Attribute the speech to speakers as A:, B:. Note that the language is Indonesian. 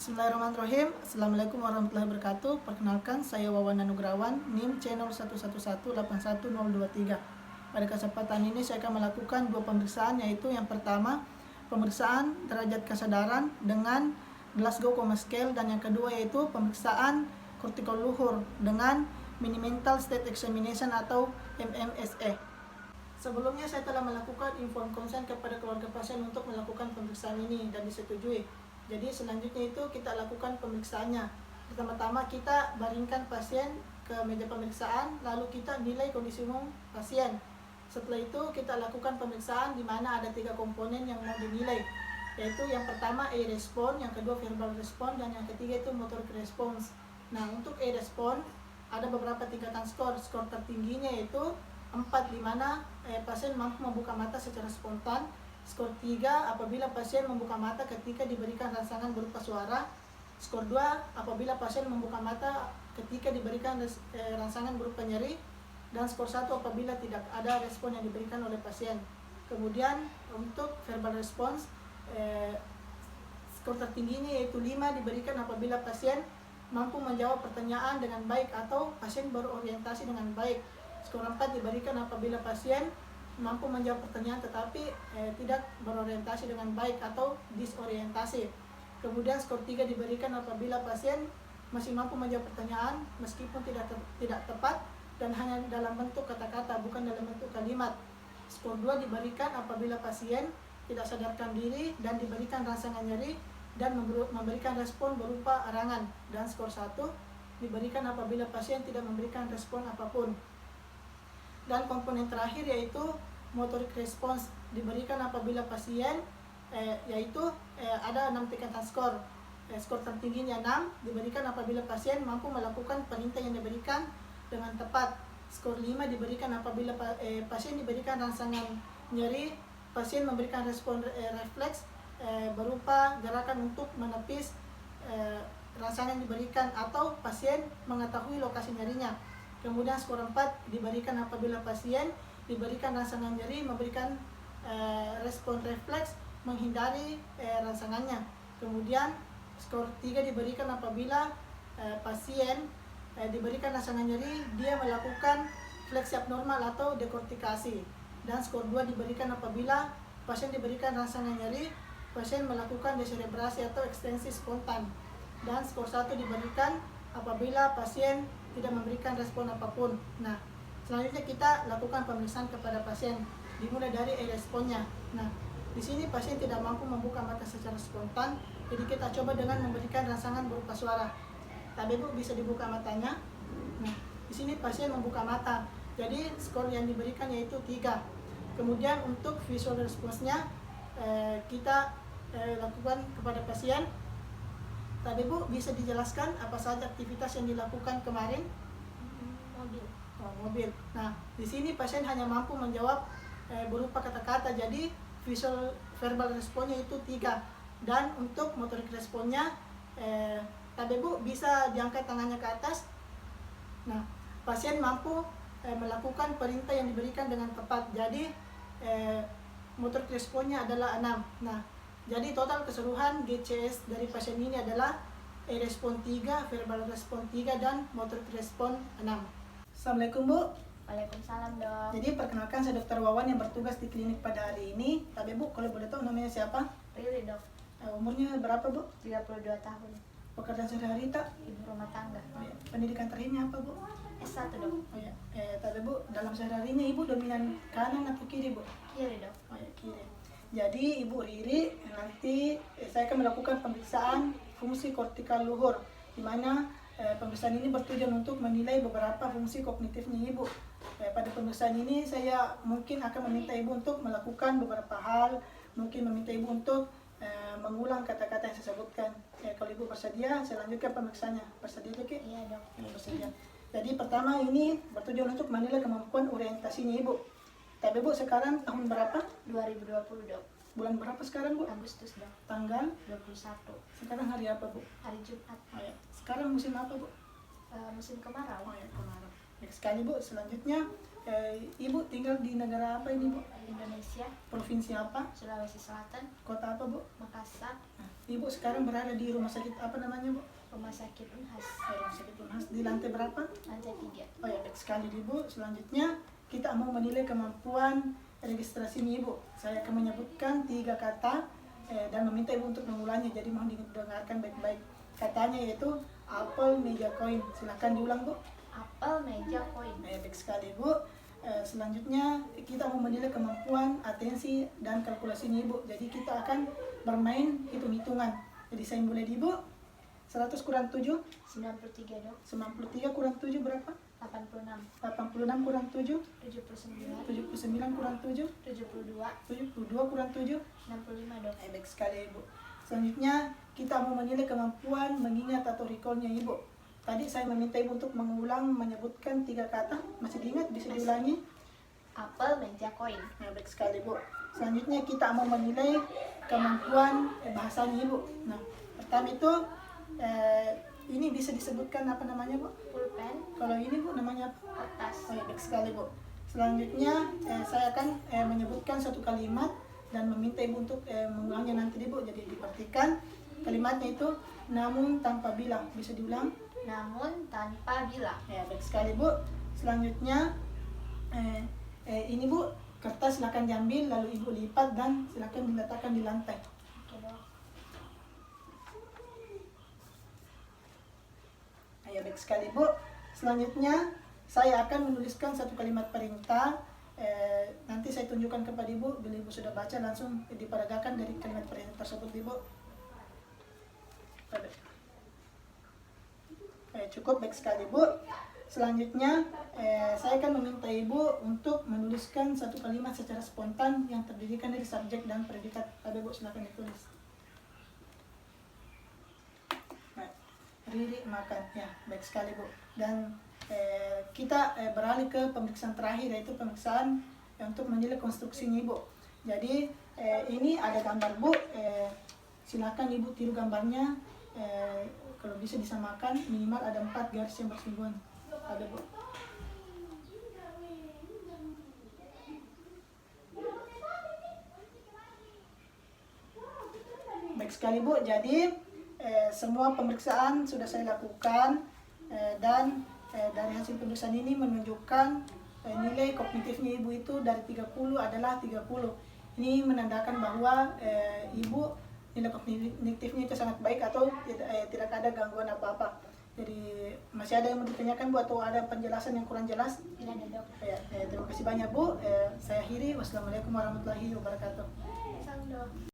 A: Bismillahirrahmanirrahim. Assalamualaikum warahmatullahi wabarakatuh. Perkenalkan, saya Wawan Anugrawan, NIM channel 111181023. Pada kesempatan ini saya akan melakukan dua pemeriksaan, yaitu yang pertama pemeriksaan derajat kesadaran dengan Glasgow Coma Scale, dan yang kedua yaitu pemeriksaan kortikal luhur dengan Mini Mental State Examination atau MMSE. Sebelumnya saya telah melakukan inform consent kepada keluarga pasien untuk melakukan pemeriksaan ini dan disetujui. Jadi selanjutnya itu kita lakukan pemeriksaannya. Pertama-tama kita baringkan pasien ke meja pemeriksaan, lalu kita nilai kondisi umum pasien. Setelah itu kita lakukan pemeriksaan di mana ada 3 komponen yang mau dinilai, yaitu yang pertama E-respon, yang kedua verbal respon, dan yang ketiga itu motoric response. Nah, untuk E-respon ada beberapa tingkatan skor. Skor tertingginya yaitu 4, di mana pasien mampu membuka mata secara spontan. Skor 3 apabila pasien membuka mata ketika diberikan rangsangan berupa suara. Skor 2 apabila pasien membuka mata ketika diberikan rangsangan berupa nyeri. Dan skor 1 apabila tidak ada respon yang diberikan oleh pasien. Kemudian untuk verbal response, skor tertingginya yaitu 5, diberikan apabila pasien mampu menjawab pertanyaan dengan baik atau pasien berorientasi dengan baik. Skor 4 diberikan apabila pasien mampu menjawab pertanyaan tetapi tidak berorientasi dengan baik atau disorientasi. Kemudian skor 3 diberikan apabila pasien masih mampu menjawab pertanyaan meskipun tidak tepat dan hanya dalam bentuk kata-kata, bukan dalam bentuk kalimat. Skor 2 diberikan apabila pasien tidak sadarkan diri dan diberikan rangsangan nyeri dan memberikan respon berupa arangan. Dan skor 1 diberikan apabila pasien tidak memberikan respon apapun. Dan komponen terakhir yaitu motoric response diberikan apabila pasien ada 6 tingkatan skor. Skor tertingginya 6 diberikan apabila pasien mampu melakukan perintah yang diberikan dengan tepat. Skor 5 diberikan apabila pasien diberikan rangsangan nyeri, pasien memberikan respon refleks berupa gerakan untuk menepis rangsangan yang diberikan atau pasien mengetahui lokasi nyerinya. Kemudian skor 4 diberikan apabila pasien diberikan rangsangan nyeri, memberikan respon refleks menghindari rangsangannya. Kemudian skor 3 diberikan apabila pasien diberikan rangsangan nyeri, dia melakukan fleksi abnormal atau dekortikasi. Dan skor 2 diberikan apabila pasien diberikan rangsangan nyeri, pasien melakukan deserebrasi atau ekstensi spontan. Dan skor 1 diberikan apabila pasien tidak memberikan respon apapun. Nah, selanjutnya kita lakukan pemeriksaan kepada pasien, dimulai dari responnya. Nah, di sini pasien tidak mampu membuka mata secara spontan, jadi kita coba dengan memberikan rangsangan berupa suara. Tapi Bu, bisa dibuka matanya. Nah, di sini pasien membuka mata, jadi skor yang diberikan yaitu 3. Kemudian untuk visual response-nya kita lakukan kepada pasien. Tadi Bu, bisa dijelaskan apa saja aktivitas yang dilakukan kemarin? Mobil. Nah, di sini pasien hanya mampu menjawab berupa kata-kata, jadi visual verbal responnya itu 3. Dan untuk motorik responnya, tadi Bu, bisa diangkat tangannya ke atas. Nah, pasien mampu melakukan perintah yang diberikan dengan tepat, jadi motorik responnya adalah 6. Nah, jadi total keseluruhan GCS dari pasien ini adalah respon 3, verbal respon 3, dan motoric respon 6. Assalamualaikum Bu.
B: Waalaikumsalam Dok.
A: Jadi perkenalkan, saya Dr. Wawan yang bertugas di klinik pada hari ini. Tapi Bu, kalau boleh tahu namanya siapa?
B: Riri Dok.
A: Umurnya berapa Bu?
B: 32 tahun.
A: Pekerjaan sehari-hari tak?
B: Ibu rumah tangga.
A: Pendidikan terakhirnya apa Bu?
B: S1 Dok.
A: Tapi Bu, dalam sehari-harinya Ibu dominan kanan atau kiri Bu?
B: Kiri Dok.
A: Kiri. Jadi Ibu Riri, nanti saya akan melakukan pemeriksaan fungsi kortikal luhur, di mana pemeriksaan ini bertujuan untuk menilai beberapa fungsi kognitifnya Ibu. Pada pemeriksaan ini saya mungkin akan meminta Ibu untuk melakukan beberapa hal, mungkin meminta Ibu untuk mengulang kata-kata yang saya sebutkan. Kalau Ibu bersedia, saya lanjutkan pemeriksaannya. Bersedia Dok?
B: Iya Dok.
A: Bersedia. Jadi pertama ini bertujuan untuk menilai kemampuan orientasinya Ibu. Tapi Bu, sekarang tahun berapa?
B: 2020 Dok.
A: Bulan berapa sekarang Bu?
B: Agustus Dok.
A: Tanggal?
B: 21.
A: Sekarang hari apa Bu?
B: Hari Jumat.
A: Sekarang musim apa Bu?
B: Musim kemarau.
A: Kemarau. Sekali Bu, selanjutnya Ibu tinggal di negara apa ini, Bu?
B: Indonesia,
A: Provinsi apa?
B: Sulawesi Selatan,
A: Kota apa, Bu?
B: Makassar,
A: Nah, Ibu sekarang berada di rumah sakit apa namanya, Bu?
B: Rumah Sakit Unhas,
A: Rumah sakit Unhas di lantai berapa?
B: lantai 3.
A: Oh ya, baik sekali Ibu. Selanjutnya kita mau menilai kemampuan registrasi Ibu. Saya akan menyebutkan 3 kata dan meminta Ibu untuk mengulangi. Jadi mohon didengarkan baik-baik. Katanya yaitu apel, meja, koin. Silahkan diulang, Bu.
B: Apel, meja, koin.
A: Baik sekali, Bu. Selanjutnya kita mau menilai kemampuan atensi dan kalkulasi Ibu. Jadi kita akan bermain hitung-hitungan. Jadi saya mulai di Ibu. 100 kurang 7,
B: 93 dok.
A: 93 kurang 7 berapa?
B: 86,
A: 86 kurang 7,
B: 79,
A: 79 kurang 7,
B: 72,
A: 72 kurang 7.
B: 65 dok.
A: Baik sekali, Ibu. Selanjutnya kita mau menilai kemampuan mengingat atau recallnya Ibu. Tadi saya meminta Ibu untuk mengulang menyebutkan 3 kata. Masih diingat? Bisa diulangi?
B: Apel, meja, koin.
A: Baik sekali, Bu. Selanjutnya kita mau menilai kemampuan bahasanya Ibu. Nah, pertama itu ini bisa disebutkan apa namanya, Bu?
B: Pulpen,
A: Kalau ini, Bu, namanya apa?
B: kertas.
A: Oh ya, baik sekali, Bu. Selanjutnya saya akan menyebutkan satu kalimat dan meminta Ibu untuk mengulangnya nanti, Bu. Jadi diperhatikan kalimatnya itu namun tanpa bilang. Bisa diulang?
B: Namun tanpa bilang.
A: Ya, baik sekali, Bu. Selanjutnya ini, Bu, kertas silakan diambil lalu Ibu lipat dan silakan diletakkan di lantai.
B: Oke dok.
A: Ya, baik sekali, Bu. Selanjutnya saya akan menuliskan satu kalimat perintah. Nanti saya tunjukkan kepada Ibu. Bila Ibu sudah baca langsung diperagakan dari kalimat perintah tersebut, Ibu. Cukup, baik sekali, Bu. Selanjutnya saya akan meminta Ibu untuk menuliskan satu kalimat secara spontan yang terdirikan dari subjek dan predikat. Ibu silakan ditulis. Riri makan, ya, baik sekali, Bu. Dan kita beralih ke pemeriksaan terakhir, yaitu pemeriksaan untuk menilai konstruksinya, Ibu. Jadi ini ada gambar, Bu. Silakan Ibu tiru gambarnya. Kalau bisa disamakan, minimal ada 4 garis yang bersinggungan. Ada, Bu. Baik sekali, Bu. Jadi semua pemeriksaan sudah saya lakukan dan dari hasil pemeriksaan ini menunjukkan nilai kognitifnya Ibu itu dari 30 adalah 30. Ini menandakan bahwa Ibu nilai kognitifnya itu sangat baik atau tidak ada gangguan apa-apa. Jadi masih ada yang mau ditanyakan, Bu, atau ada penjelasan yang kurang jelas?
B: Tidak ada dok.
A: Terima kasih banyak, Bu. Saya akhiri. Wassalamualaikum warahmatullahi wabarakatuh.
B: Salam dok.